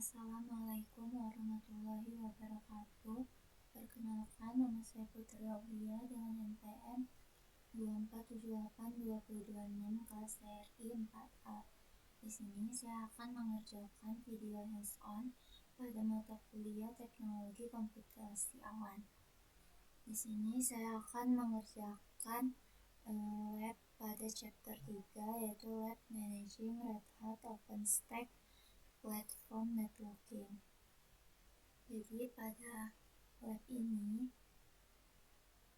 Assalamualaikum warahmatullahi wabarakatuh. Perkenalkan, nama saya Putri Aulia dengan NPM 2478226 kelas TRI 4A. Di sini saya akan mengerjakan video hands-on pada mata kuliah Teknologi Komputasi Awan. Di sini saya akan mengerjakan lab pada chapter 3, yaitu Lab Managing Red Hat OpenStack Platform Networking. Jadi pada lab ini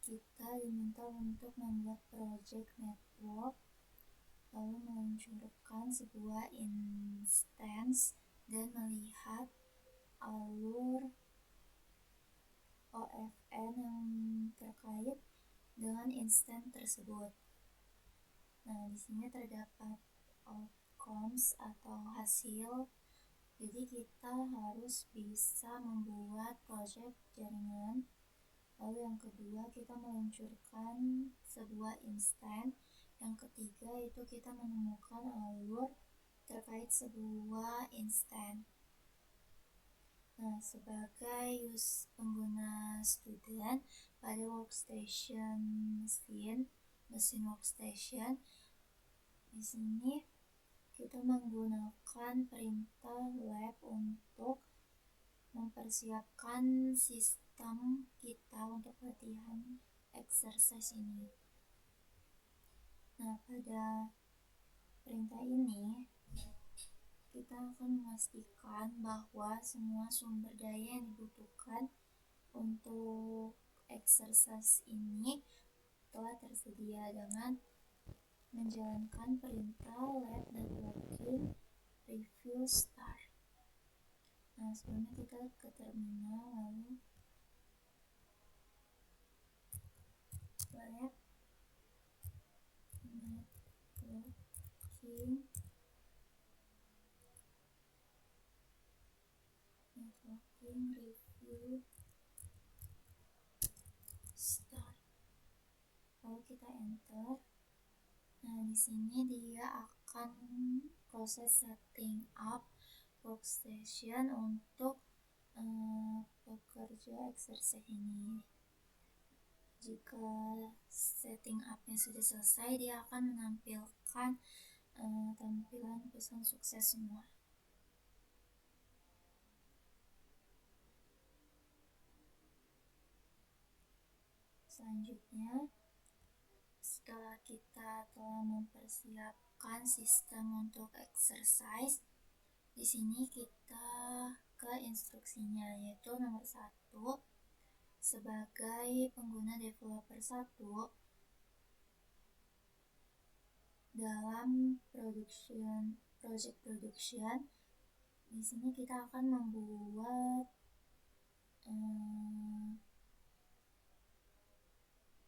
kita diminta untuk membuat project network, lalu meluncurkan sebuah instance dan melihat alur OFN yang terkait dengan instance tersebut. Nah, di sini terdapat outcomes atau hasil. Jadi kita harus bisa membuat project jaringan. Lalu yang kedua, kita meluncurkan sebuah instance. Yang ketiga itu kita menemukan alur terkait sebuah instance. Nah, sebagai pengguna student pada workstation mesin workstation, di sini kita menggunakan perintah lab untuk mempersiapkan sistem kita untuk latihan exercise ini. Nah, pada perintah ini kita akan memastikan bahwa semua sumber daya yang dibutuhkan untuk exercise ini telah tersedia dengan menjalankan perintah lab networking review start. Nah, sebelumnya kita ke terminal, lalu lab networking review start. Lalu kita enter. Nah, di sini dia akan proses setting up workstation untuk pekerja exercise ini. Jika setting up-nya sudah selesai, dia akan menampilkan tampilan pesan sukses semua. Selanjutnya, setelah kita telah mempersiapkan sistem untuk exercise, di sini kita ke instruksinya, yaitu nomor 1, sebagai pengguna developer 1 dalam project production. Di sini kita akan membuat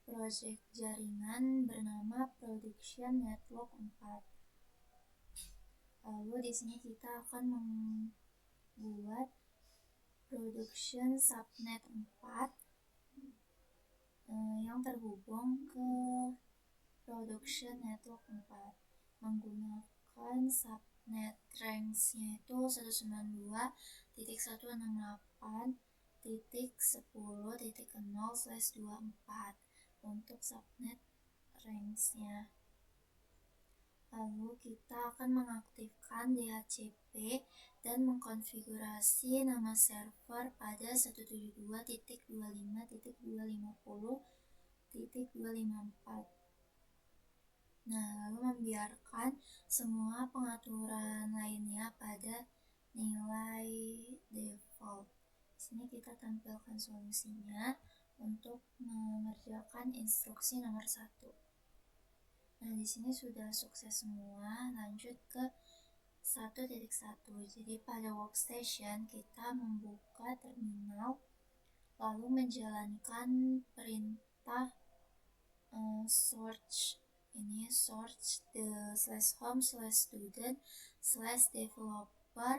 project jaringan bernama Production Network 4. Lalu di sini kita akan membuat Production Subnet 4 yang terhubung ke Production Network 4 menggunakan subnet range-nya itu 192.168.10.0/24 untuk subnet range-nya. Lalu kita akan mengaktifkan DHCP dan mengkonfigurasi nama server pada 172.250.254. Nah, lalu membiarkan semua pengaturan lainnya pada nilai default. Di sini kita tampilkan solusinya untuk mengerjakan instruksi nomor 1. Nah, di sini sudah sukses semua. Lanjut ke 1.1. Jadi pada workstation kita membuka terminal, lalu menjalankan perintah search the /home/student/developer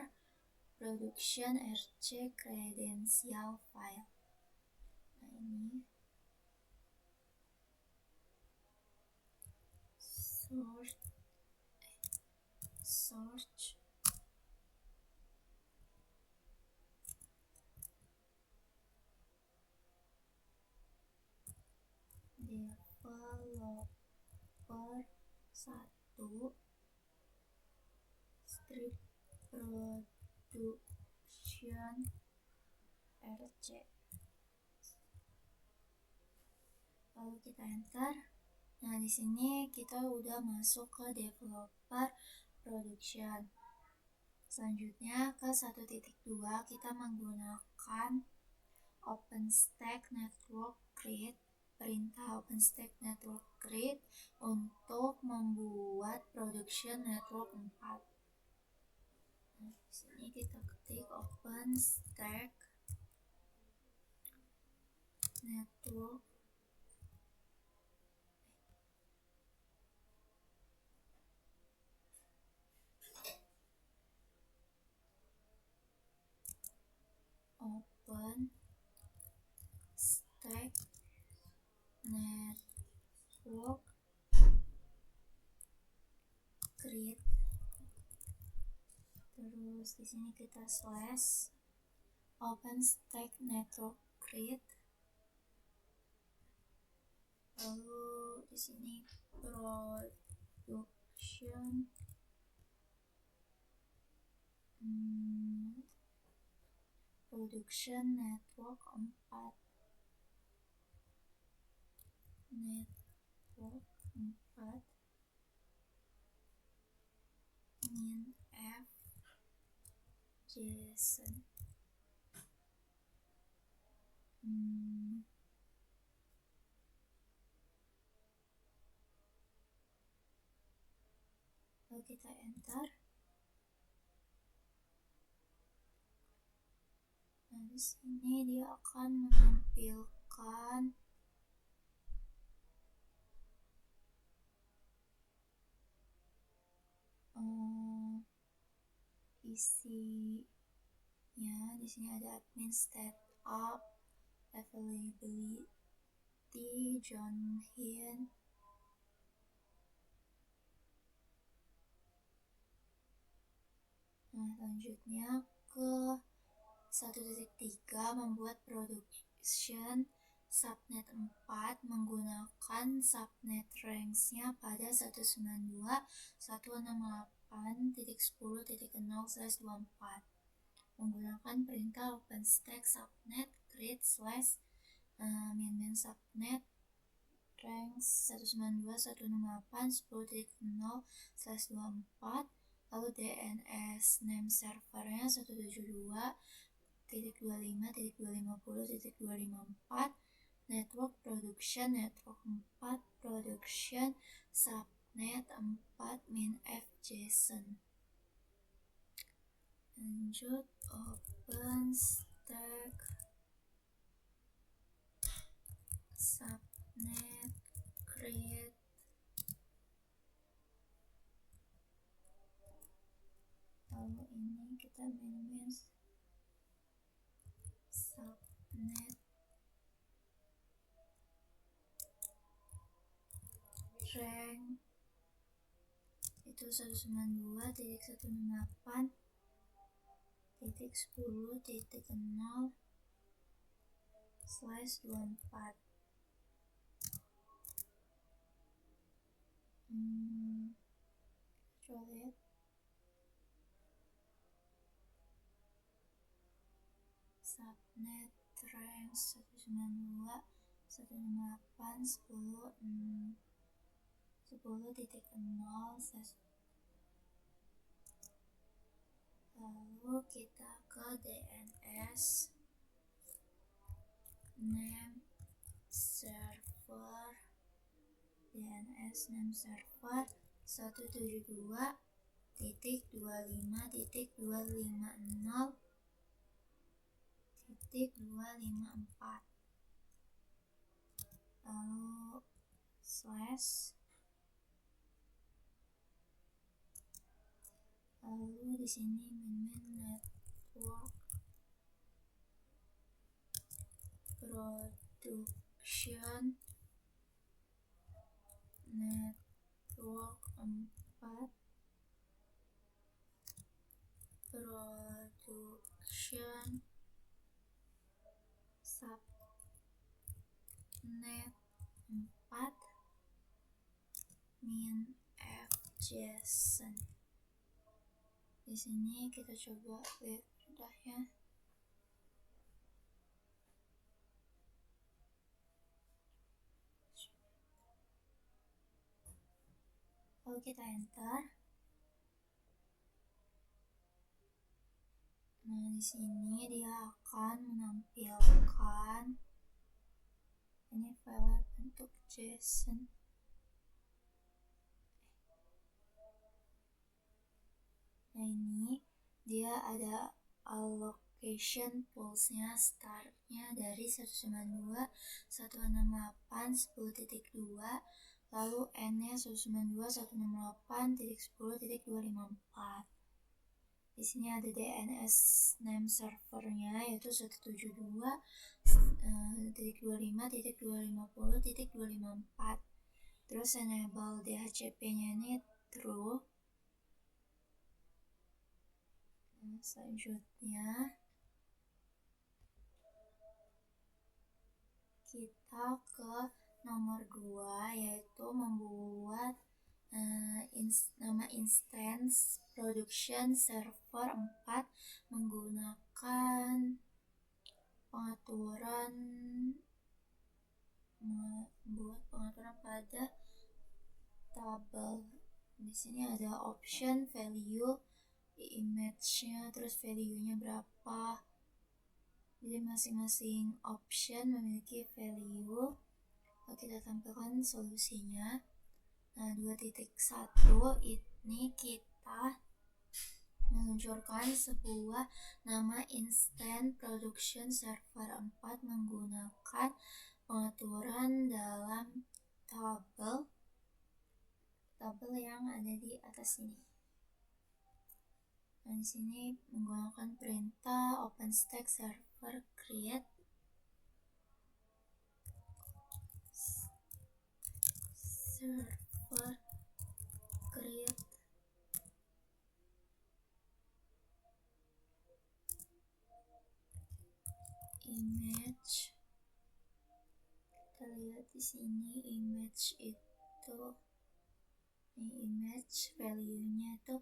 production rc credential file. Nah, ini search developer 1 strip production RC. Lalu kita enter. Nah, di sini kita udah masuk ke developer production. Selanjutnya ke 1.2 kita menggunakan OpenStack Network Create, perintah OpenStack Network Create untuk membuat production network 4. Nah, di sini kita ketik OpenStack Network Network Create. Terus di sini kita slash OpenStack Network Create. Lalu di sini production network 4. Network 4 min F JSON. Lalu kita enter. Nah, di sini dia akan menampilkan isinya. Di sini ada admin setup, availability, John Hin. Nah, selanjutnya ke 1.3 membuat production subnet 4 menggunakan subnet range-nya pada 192.168.10.0/24 menggunakan perintah OpenStack subnet create slash min subnet range 192.168.10.0/24. Lalu DNS name servernya 172.250.254. network production network 4 production subnet 4 min F JSON. Lanjut OpenStack subnet create. Lalu ini kita min subnet rank itu 192.168.10/24. Coba lihat. Subnet rank 192.168.10.0. Lalu kita ke DNS name server 172.250.254. lalu slash, lalu di sini min network production network 4 production subnet min f JSON. Di sini kita coba lihat mudahnya. Lalu kita enter. Nah, di sini dia akan menampilkan ini file bentuk JSON. Nah, ini dia ada allocation poolsnya, startnya dari 192.168.10.2, lalu n-nya 192.168.10.254. Di sini ada DNS name servernya yaitu 172.25.250.254. Terus enable DHCP-nya ini true. Selanjutnya kita ke nomor 2, yaitu membuat nama instance production server 4 menggunakan pengaturan pada tabel. Di sini ada option, value, image-nya, terus value-nya berapa. Jadi masing-masing option memiliki value. Lalu kita tampilkan solusinya. Nah, 2.1 ini kita meluncurkan sebuah nama instant production server 4 menggunakan pengaturan dalam tabel yang ada di atas ini. Nah, di sini menggunakan perintah OpenStack server create image. Kita lihat di sini image itu, ini image value-nya itu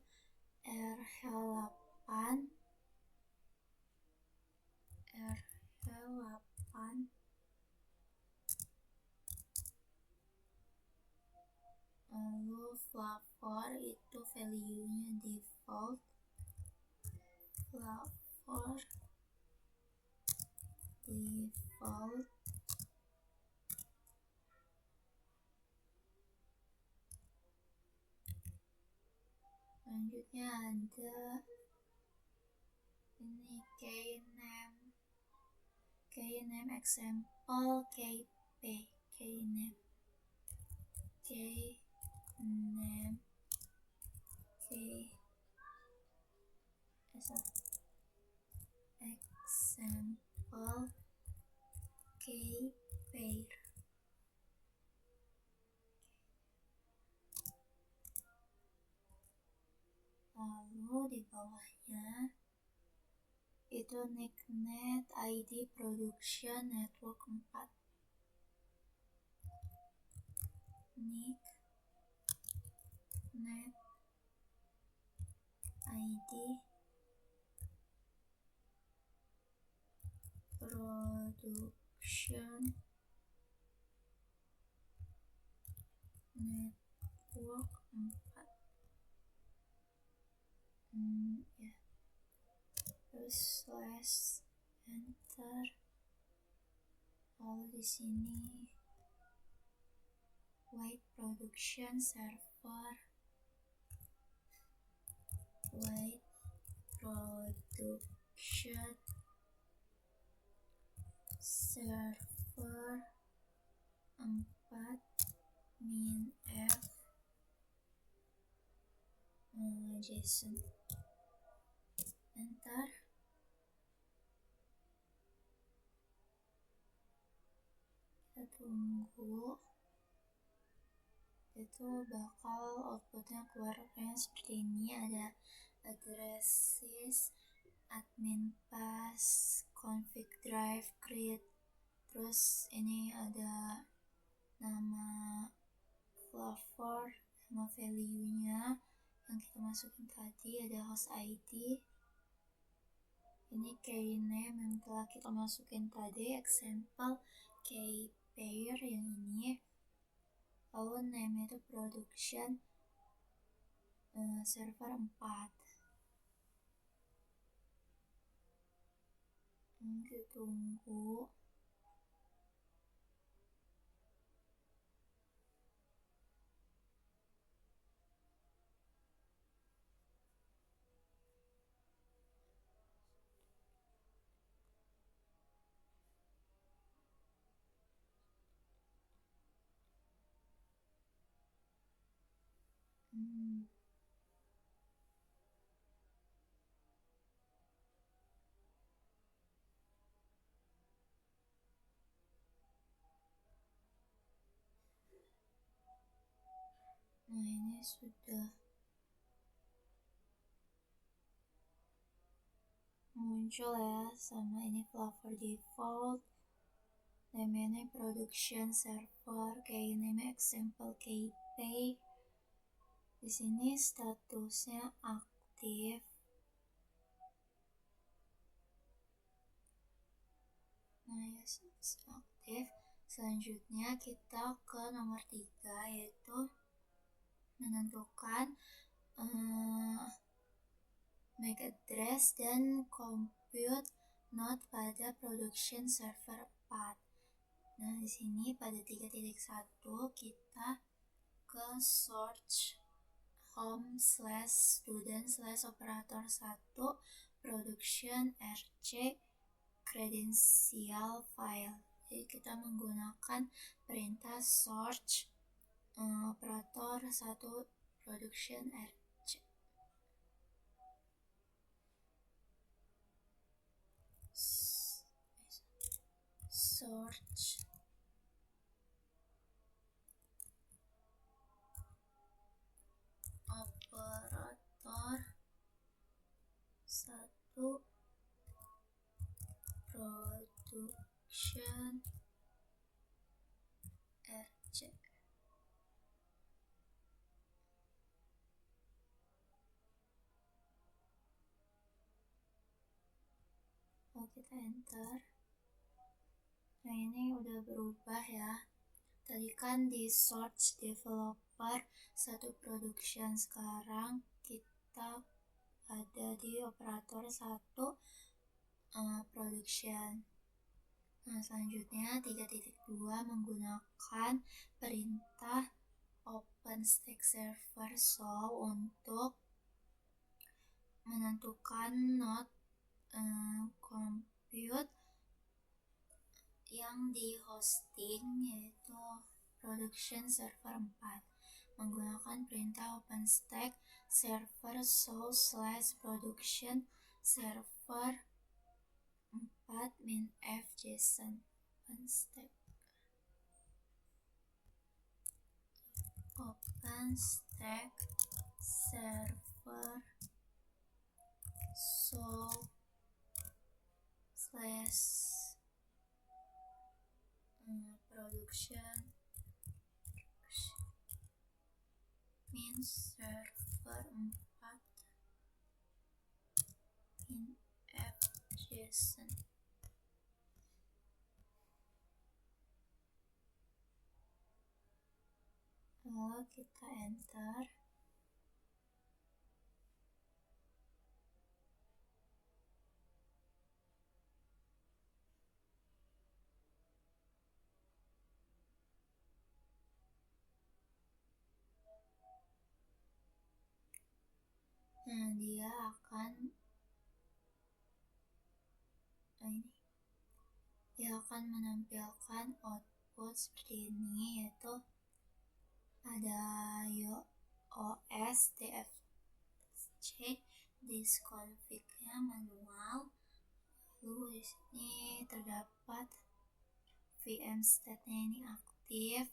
RH8 lalu flavor itu value-nya default, flavor default. Selanjutnya ada ini keyname example kp, keyname example kpair. Lalu di bawahnya itu NICnet ID production network 4. NICnet ID production network 4. Ya. Terus slash enter. Lalu di sini wait production server, wait production server 4 min f JSON, enter. Kita tunggu, itu bakal outputnya keluar kayak seperti ini. Ada addresses, admin pass, config drive, create, terus ini ada nama flavor Nama value-nya yang kita masukin tadi ada host ID. Ini key name yang telah kita masukin tadi, example key pair yang ini. Lalu name itu production server 4. Kita tunggu. Nah, ini sudah muncul ya, sama ini Flavor default, namanya production server, kayak name example kpay. Di sini statusnya aktif. Nah ya, aktif. Selanjutnya kita ke nomor 3, yaitu menentukan MAC address dan compute node pada production server 4. Nah, di sini pada 3.1 kita ke search home/student/operator1 production rc credential file. Jadi kita menggunakan perintah search operator 1 production rc. Search operator 1 production rc. Lalu kita enter. Nah, ini udah berubah ya. Tadi kan di search developer 1 production, sekarang kita ada di operator 1 production. Nah, selanjutnya 3.2 menggunakan perintah OpenStack Server show untuk menentukan node compute yang di hosting, yaitu production server 4, menggunakan perintah OpenStack Server show /production server 4 -f JSON. OpenStack server show /production means server 4 -f JSON. Lalu kita enter. Nah, dia akan menampilkan output seperti ini, yaitu ada OS DFC disconfig-nya manual. Lalu di sini terdapat VM state-nya ini aktif.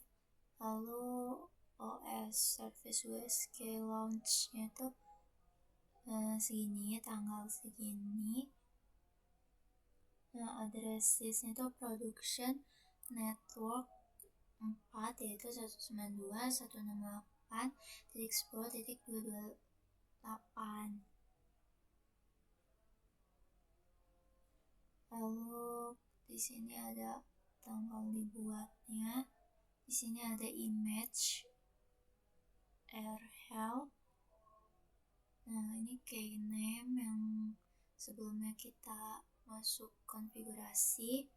Lalu OS service USG launch-nya itu segini, tanggal segini. Nah, address list-nya itu production network 4, yaitu 192.168 8.10.228. Lalu di sini ada tanggal dibuatnya. Di sini ada image AirHelp. Nah, ini key name yang sebelumnya kita masuk konfigurasi.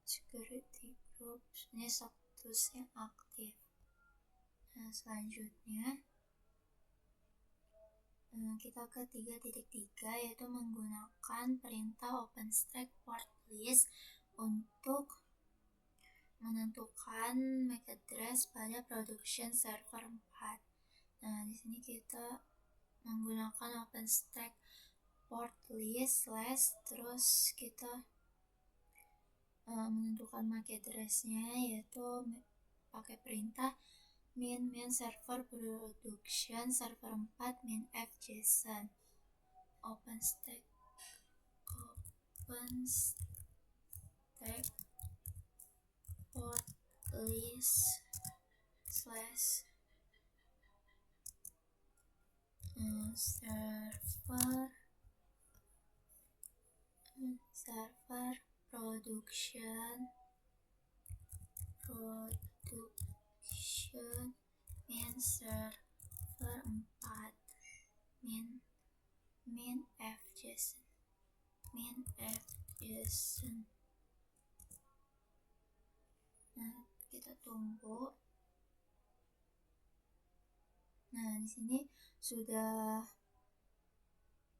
Security groups, ini statusnya aktif. Nah, selanjutnya kita ke 3.3, yaitu menggunakan perintah OpenStack port list untuk menentukan MAC address pada production server 4. Nah, di sini kita menggunakan OpenStack port list / terus kita menentukan MAC address-nya, yaitu pakai perintah min server production server 4 min f json. OpenStack port list / server production min server 4 min f json. Nah, kita tunggu. Nah, di sini sudah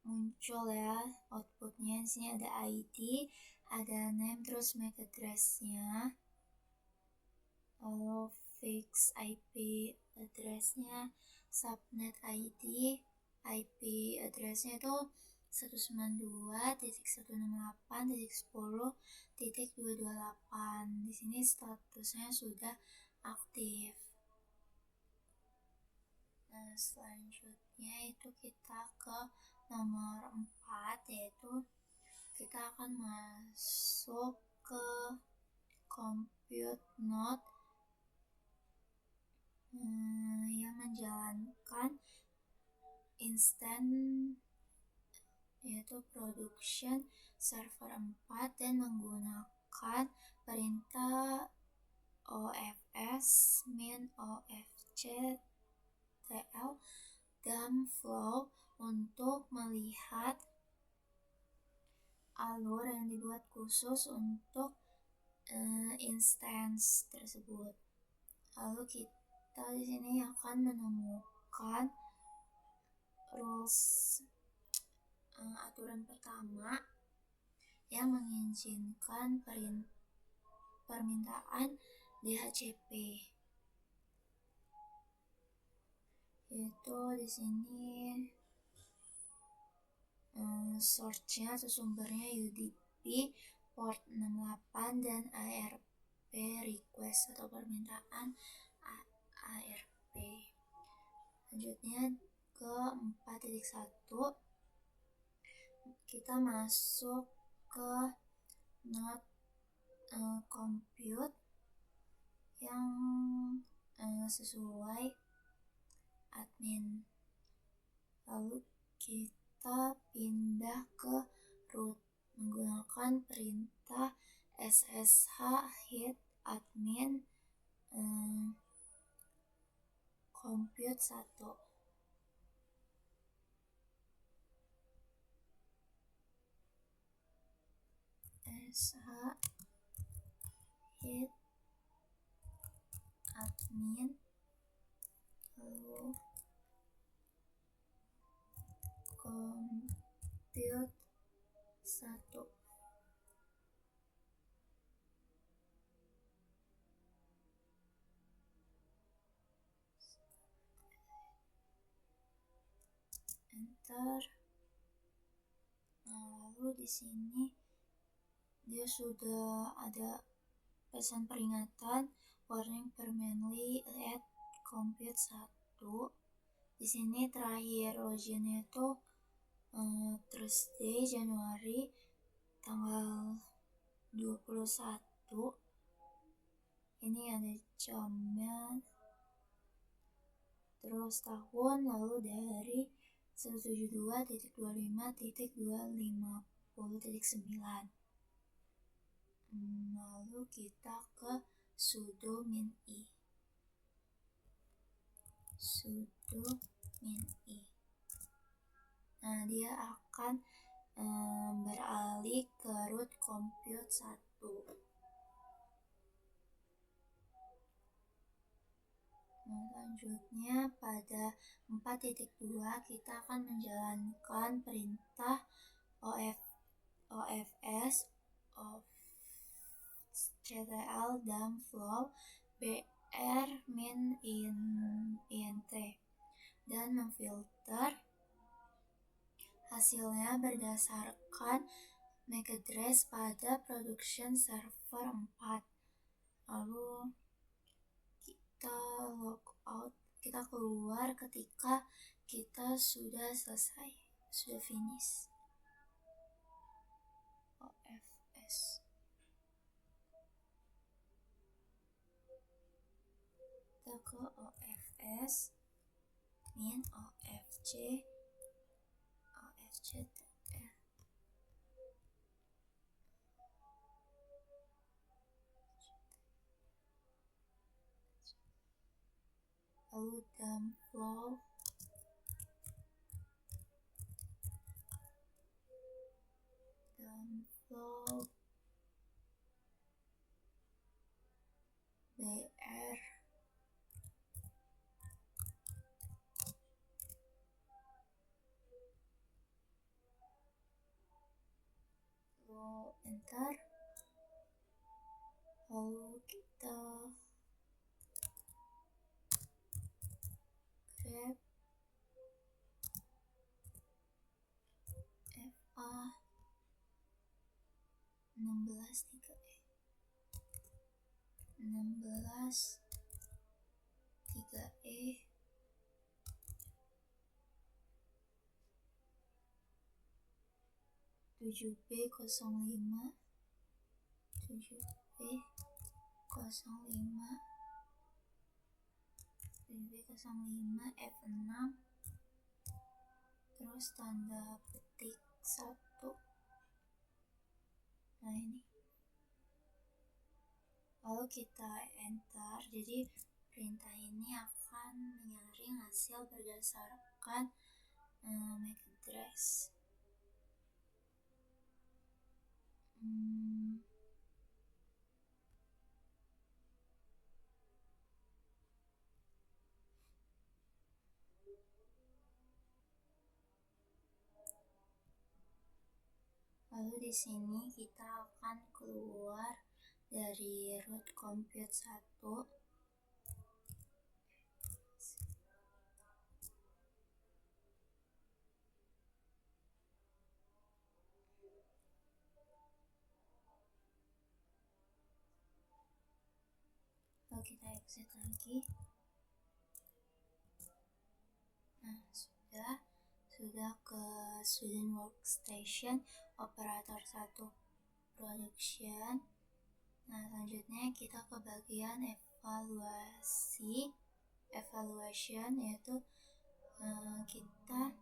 muncul ya outputnya. Di sini ada ID, ada name, terus MAC address-nya, lalu fix IP address-nya, subnet ID, IP address-nya itu 192.168.10.228. Di sini statusnya sudah aktif. Nah, selanjutnya itu kita ke nomor 4, yaitu kita akan masuk ke compute node yang menjalankan instance, yaitu production server 4 dan menggunakan perintah ofs min ofctl dump flow untuk melihat alur yang dibuat khusus untuk instance tersebut. Lalu kita di sini akan menemukan rules aturan pertama yang mengizinkan permintaan DHCP, yaitu di sini source-nya atau sumbernya UDP port 68 dan ARP request atau permintaan ARP. Selanjutnya ke 4.1, kita masuk ke node compute yang sesuai admin. Lalu kita pindah ke root menggunakan perintah ssh hit admin compute 1. sh hit admin lalu compute 1. Enter. Nah, lalu di sini dia sudah ada pesan peringatan warning permanently at compute 1. Di sini terakhir loginnya itu Thursday Januari tanggal 21. Ini ada jamnya terus tahun, lalu dari 172.25.250.9. Lalu kita ke sudo min i. Nah, dia akan beralih ke root compute 1. Nah, selanjutnya pada 4.2 kita akan menjalankan perintah ofs ctl dump flow br min int dan memfilter hasilnya berdasarkan MAC address pada production server 4. Lalu kita logout, kita keluar ketika kita sudah selesai, sudah finish ofs. Kita ke ofs min ofc lalu dump flow br lalu enter. Lalu kita grep fa 16.3e 7b05 F6 terus tanda petik 1. Nah, ini lalu kita enter. Jadi perintah ini akan menyaring hasil berdasarkan MAC address. Lalu di sini kita akan keluar dari root compute 1. Lalu kita exit lagi. Nah, sudah ke student workstation operator 1 production. Nah, selanjutnya kita ke bagian evaluation, yaitu kita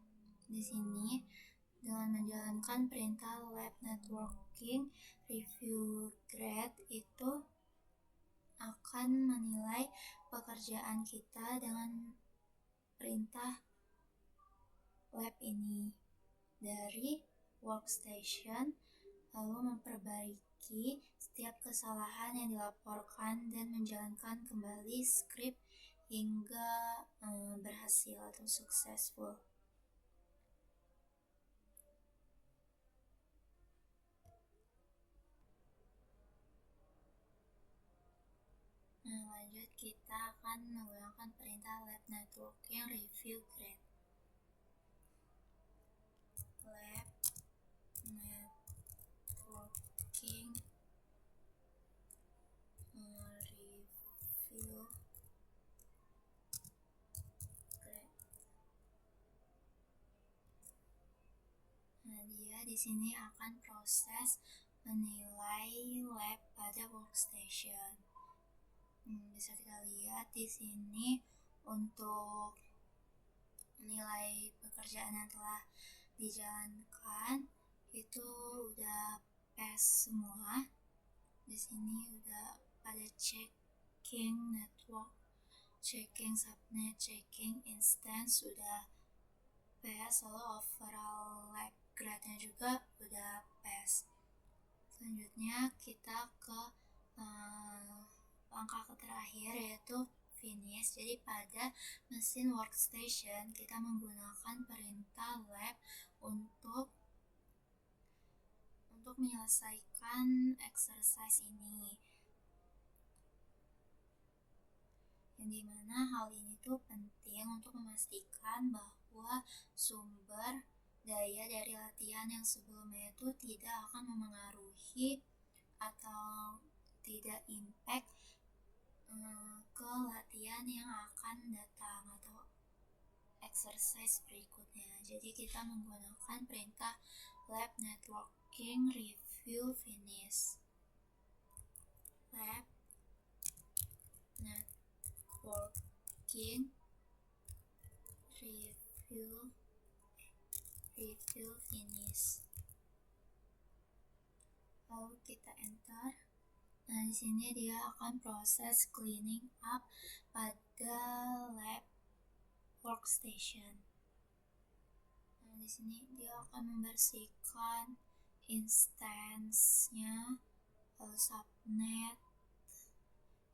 di sini dengan menjalankan perintah lab networking review grade itu akan menilai pekerjaan kita dengan perintah lab ini dari workstation, lalu memperbaiki setiap kesalahan yang dilaporkan dan menjalankan kembali script hingga berhasil atau successful. Nah, lanjut kita akan menggunakan perintah lab networking review grade. Lab networking review grade. Nah, dia di sini akan proses menilai lab pada workstation. Bisa kita lihat di sini untuk nilai pekerjaan yang telah dijalankan itu udah pass semua. Di sini udah pada checking network, checking subnet, checking instance udah pass, lalu overall lab grade-nya juga udah pass. Selanjutnya kita ke langkah terakhir yaitu finish. Jadi pada mesin workstation kita menggunakan perintah lab untuk menyelesaikan exercise ini, yang dimana hal ini tuh penting untuk memastikan bahwa sumber daya dari latihan yang sebelumnya itu tidak akan memengaruhi atau tidak impact ke latihan yang akan datang atau exercise berikutnya. Jadi kita menggunakan perintah lab networking review finish. Lab networking review finish. Lalu kita enter. Nah, di sini dia akan proses cleaning up pada lab workstation. Nah, di sini dia akan membersihkan instance-nya, lalu subnet.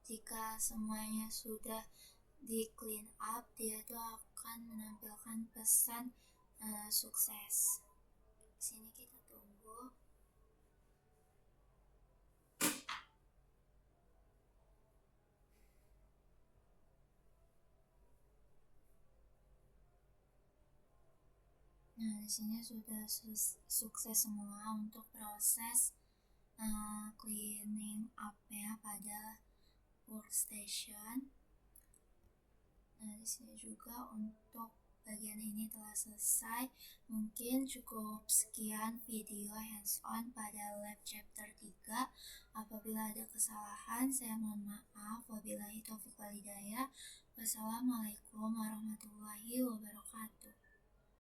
Jika semuanya sudah di clean up, dia tuh akan menampilkan pesan sukses. Di sini kita tunggu. Nah, di sini sudah sukses semua untuk proses cleaning up-nya pada workstation. Nah, di sini juga untuk bagian ini telah selesai. Mungkin cukup sekian video hands-on pada lab chapter 3. Apabila ada kesalahan, saya mohon maaf. Wabillahi taufiq wal hidayah. Wassalamualaikum warahmatullahi wabarakatuh.